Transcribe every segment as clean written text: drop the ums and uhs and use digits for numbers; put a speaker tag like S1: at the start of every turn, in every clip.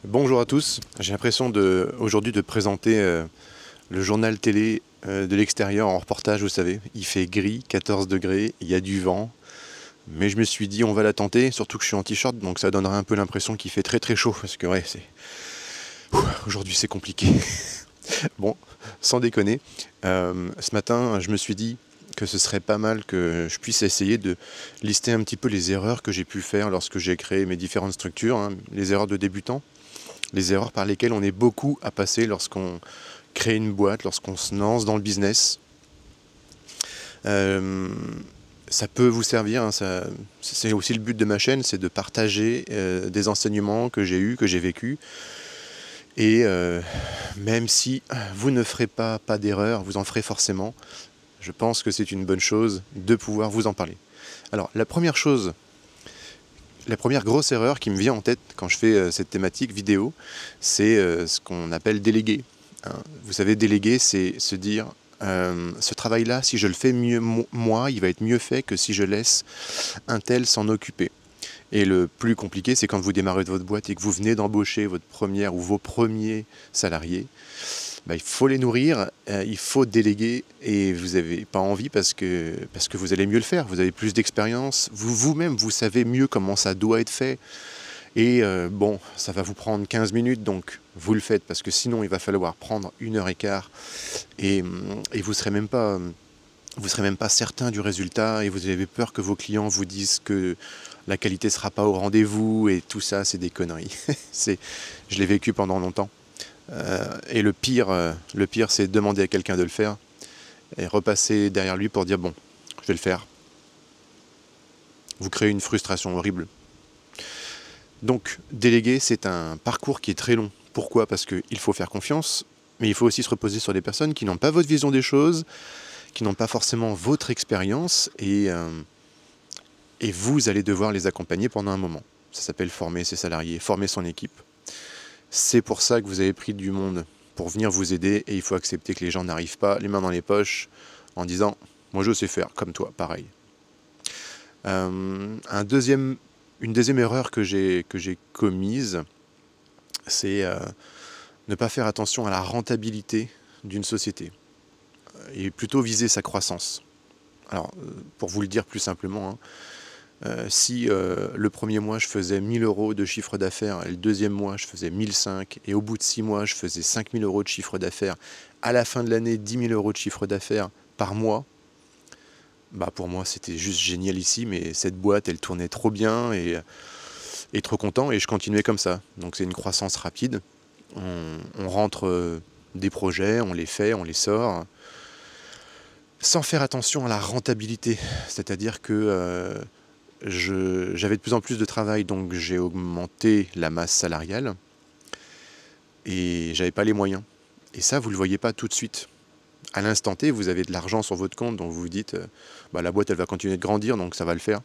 S1: Bonjour à tous, j'ai l'impression aujourd'hui de présenter le journal télé de l'extérieur en reportage, vous savez. Il fait gris, 14 degrés, il y a du vent, mais je me suis dit on va la tenter, surtout que je suis en t-shirt, donc ça donnera un peu l'impression qu'il fait très très chaud, parce que ouais, aujourd'hui c'est compliqué. Bon, sans déconner, ce matin je me suis dit que ce serait pas mal que je puisse essayer de lister un petit peu les erreurs que j'ai pu faire lorsque j'ai créé mes différentes structures, hein, les erreurs de débutants. Les erreurs par lesquelles on est beaucoup à passer lorsqu'on crée une boîte, lorsqu'on se lance dans le business. Euh, Ça peut vous servir, hein, c'est aussi le but de ma chaîne, c'est de partager des enseignements que j'ai eus, que j'ai vécus. Et même si vous ne ferez pas d'erreur, vous en ferez forcément, je pense que c'est une bonne chose de pouvoir vous en parler. Alors la première chose, la première grosse erreur qui me vient en tête quand je fais cette thématique vidéo, c'est ce qu'on appelle déléguer, hein. Vous savez, déléguer, c'est se dire, ce travail-là, si je le fais mieux moi, il va être mieux fait que si je laisse un tel s'en occuper. Et le plus compliqué, c'est quand vous démarrez votre boîte et que vous venez d'embaucher votre première ou vos premiers salariés. Bah, il faut les nourrir, il faut déléguer et vous n'avez pas envie parce que vous allez mieux le faire, vous avez plus d'expérience, vous-même vous savez mieux comment ça doit être fait et bon, ça va vous prendre 15 minutes donc vous le faites parce que sinon il va falloir prendre 1 heure et quart et vous serez même pas certain du résultat et vous avez peur que vos clients vous disent que la qualité ne sera pas au rendez-vous et tout ça, c'est des conneries. Je l'ai vécu pendant longtemps. Et le pire, c'est demander à quelqu'un de le faire et repasser derrière lui pour dire bon, je vais le faire. Vous créez une frustration horrible. Donc, déléguer, c'est un parcours qui est très long. Pourquoi? Parce qu'il faut faire confiance, mais il faut aussi se reposer sur des personnes qui n'ont pas votre vision des choses, qui n'ont pas forcément votre expérience, et vous allez devoir les accompagner pendant un moment. Ça s'appelle former ses salariés, former son équipe. C'est pour ça que vous avez pris du monde pour venir vous aider et il faut accepter que les gens n'arrivent pas les mains dans les poches en disant « moi je sais faire, comme toi, pareil ». Une deuxième erreur que j'ai commise, c'est ne pas faire attention à la rentabilité d'une société et plutôt viser sa croissance. Alors, pour vous le dire plus simplement, hein, si le premier mois je faisais 1000 euros de chiffre d'affaires et le deuxième mois je faisais 1005 et au bout de 6 mois je faisais 5000 euros de chiffre d'affaires, à la fin de l'année 10 000 euros de chiffre d'affaires par mois, bah pour moi c'était juste génial ici, mais cette boîte elle tournait trop bien et trop content et je continuais comme ça. Donc c'est une croissance rapide, on rentre des projets, on les fait, on les sort, sans faire attention à la rentabilité, c'est-à-dire que j'avais de plus en plus de travail, donc j'ai augmenté la masse salariale et j'avais pas les moyens. Et ça, vous ne le voyez pas tout de suite. À l'instant T, vous avez de l'argent sur votre compte, donc vous vous dites, bah, la boîte, elle va continuer de grandir, donc ça va le faire.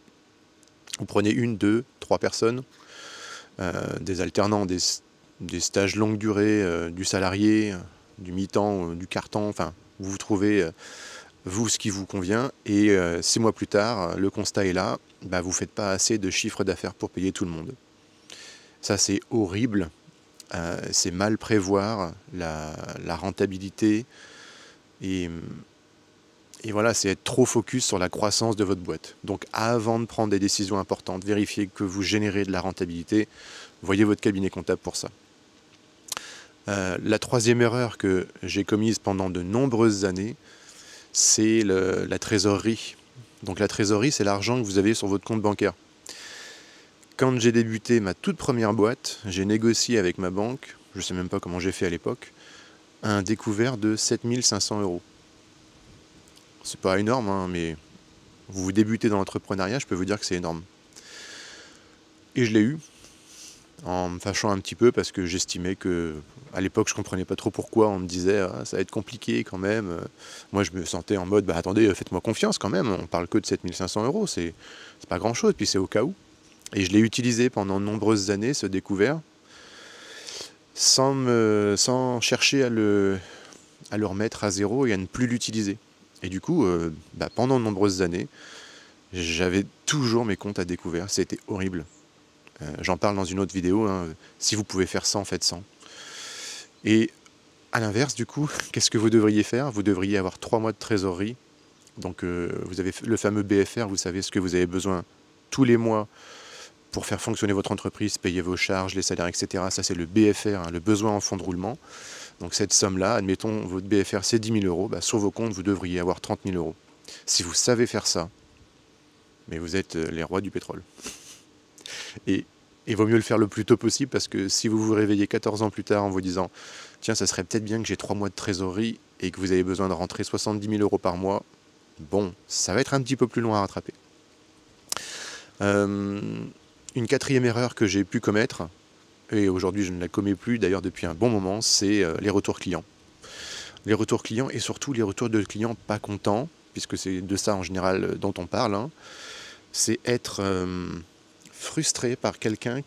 S1: Vous prenez 1, 2, 3 personnes, des alternants, des stages longue durée, du salarié, du mi-temps, du quart-temps, enfin, vous trouvez vous ce qui vous convient et 6 mois plus tard, le constat est là, bah, vous ne faites pas assez de chiffre d'affaires pour payer tout le monde. Ça c'est horrible, c'est mal prévoir la rentabilité et, et voilà, c'est être trop focus sur la croissance de votre boîte. Donc avant de prendre des décisions importantes, vérifiez que vous générez de la rentabilité, voyez votre cabinet comptable pour ça. La troisième erreur que j'ai commise pendant de nombreuses années, c'est la trésorerie. Donc la trésorerie, c'est l'argent que vous avez sur votre compte bancaire. Quand j'ai débuté ma toute première boîte, j'ai négocié avec ma banque, je ne sais même pas comment j'ai fait à l'époque, un découvert de 7500 euros. C'est pas énorme, hein, mais vous débutez dans l'entrepreneuriat, je peux vous dire que c'est énorme. Et je l'ai eu, en me fâchant un petit peu parce que j'estimais que, à l'époque, je comprenais pas trop pourquoi on me disait ah, ça va être compliqué quand même. Moi, je me sentais en mode bah attendez, faites-moi confiance quand même, on parle que de 7500 euros, c'est pas grand chose, puis c'est au cas où. Et je l'ai utilisé pendant de nombreuses années, ce découvert, sans chercher à le remettre à zéro et à ne plus l'utiliser. Et du coup, bah, pendant de nombreuses années, j'avais toujours mes comptes à découvert, c'était horrible. J'en parle dans une autre vidéo, hein. Si vous pouvez faire 100, faites 100. Et à l'inverse, du coup, qu'est-ce que vous devriez faire? Vous devriez avoir 3 mois de trésorerie. Donc vous avez le fameux BFR, vous savez ce que vous avez besoin tous les mois pour faire fonctionner votre entreprise, payer vos charges, les salaires, etc. Ça, c'est le BFR, hein, le besoin en fonds de roulement. Donc cette somme-là, admettons, votre BFR, c'est 10 000 euros. Bah, sur vos comptes, vous devriez avoir 30 000 euros. Si vous savez faire ça, mais vous êtes les rois du pétrole. Et il vaut mieux le faire le plus tôt possible, parce que si vous vous réveillez 14 ans plus tard en vous disant « Tiens, ça serait peut-être bien que j'ai 3 mois de trésorerie et que vous avez besoin de rentrer 70 000 euros par mois », bon, ça va être un petit peu plus long à rattraper. Une quatrième erreur que j'ai pu commettre, et aujourd'hui je ne la commets plus d'ailleurs depuis un bon moment, c'est les retours clients. Les retours clients et surtout les retours de clients pas contents, puisque c'est de ça en général dont on parle, hein. C'est être frustré par quelqu'un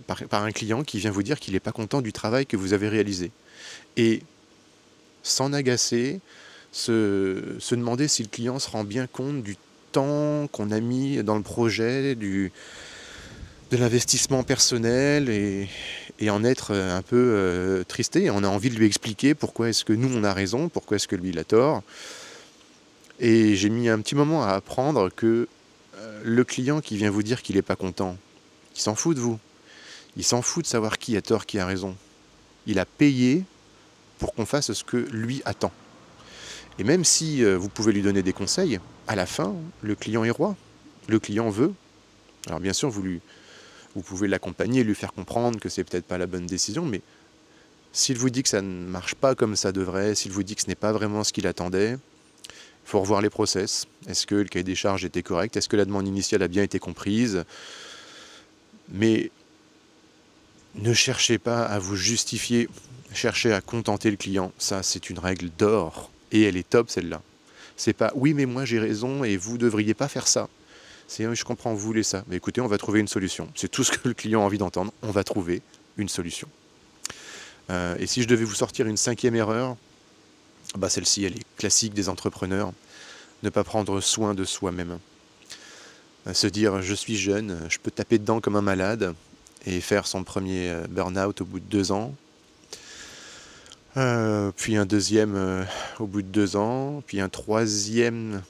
S1: par un client qui vient vous dire qu'il n'est pas content du travail que vous avez réalisé. Et s'en agacer, se demander si le client se rend bien compte du temps qu'on a mis dans le projet, de l'investissement personnel, et en être un peu tristé. On a envie de lui expliquer pourquoi est-ce que nous on a raison, pourquoi est-ce que lui il a tort. Et j'ai mis un petit moment à apprendre que le client qui vient vous dire qu'il n'est pas content, il s'en fout de vous. Il s'en fout de savoir qui a tort, qui a raison. Il a payé pour qu'on fasse ce que lui attend. Et même si vous pouvez lui donner des conseils, à la fin, le client est roi. Le client veut. Alors bien sûr, vous pouvez l'accompagner, lui faire comprendre que c'est peut-être pas la bonne décision, mais s'il vous dit que ça ne marche pas comme ça devrait, s'il vous dit que ce n'est pas vraiment ce qu'il attendait, il faut revoir les process. Est-ce que le cahier des charges était correct? Est-ce que la demande initiale a bien été comprise? Mais ne cherchez pas à vous justifier, cherchez à contenter le client. Ça, c'est une règle d'or. Et elle est top, celle-là. C'est pas « oui, mais moi j'ai raison et vous devriez pas faire ça ». C'est « oui, je comprends, vous voulez ça. Mais écoutez, on va trouver une solution ». C'est tout ce que le client a envie d'entendre. On va trouver une solution. Et si je devais vous sortir une 5e erreur, bah celle-ci, elle est classique des entrepreneurs. Ne pas prendre soin de soi-même. Se dire « je suis jeune, je peux taper dedans comme un malade » et faire son premier burn-out au bout de 2 ans. Puis un deuxième au bout de 2 ans. Puis un troisième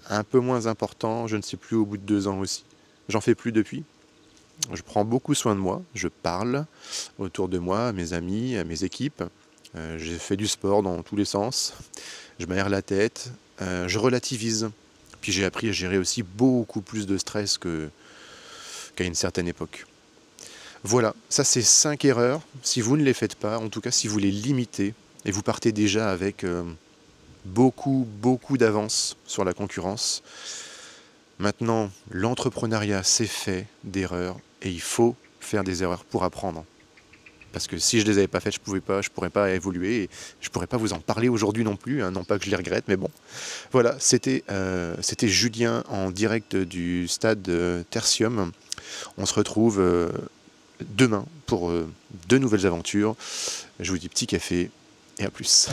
S1: un peu moins important, je ne sais plus, au bout de 2 ans aussi. J'en fais plus depuis. Je prends beaucoup soin de moi. Je parle autour de moi, à mes amis, à mes équipes. J'ai fait du sport dans tous les sens. Je m'aère la tête. Je relativise. Puis j'ai appris à gérer aussi beaucoup plus de stress qu'à une certaine époque. Voilà, ça c'est 5 erreurs. Si vous ne les faites pas, en tout cas si vous les limitez, et vous partez déjà avec beaucoup d'avance sur la concurrence. Maintenant, l'entrepreneuriat, c'est fait d'erreurs, et il faut faire des erreurs pour apprendre. Parce que si je ne les avais pas faites, je ne pourrais pas évoluer, et je ne pourrais pas vous en parler aujourd'hui non plus, hein, non pas que je les regrette, mais bon. Voilà, c'était Julien en direct du stade Tertium. On se retrouve demain pour de nouvelles aventures. Je vous dis petit café et à plus.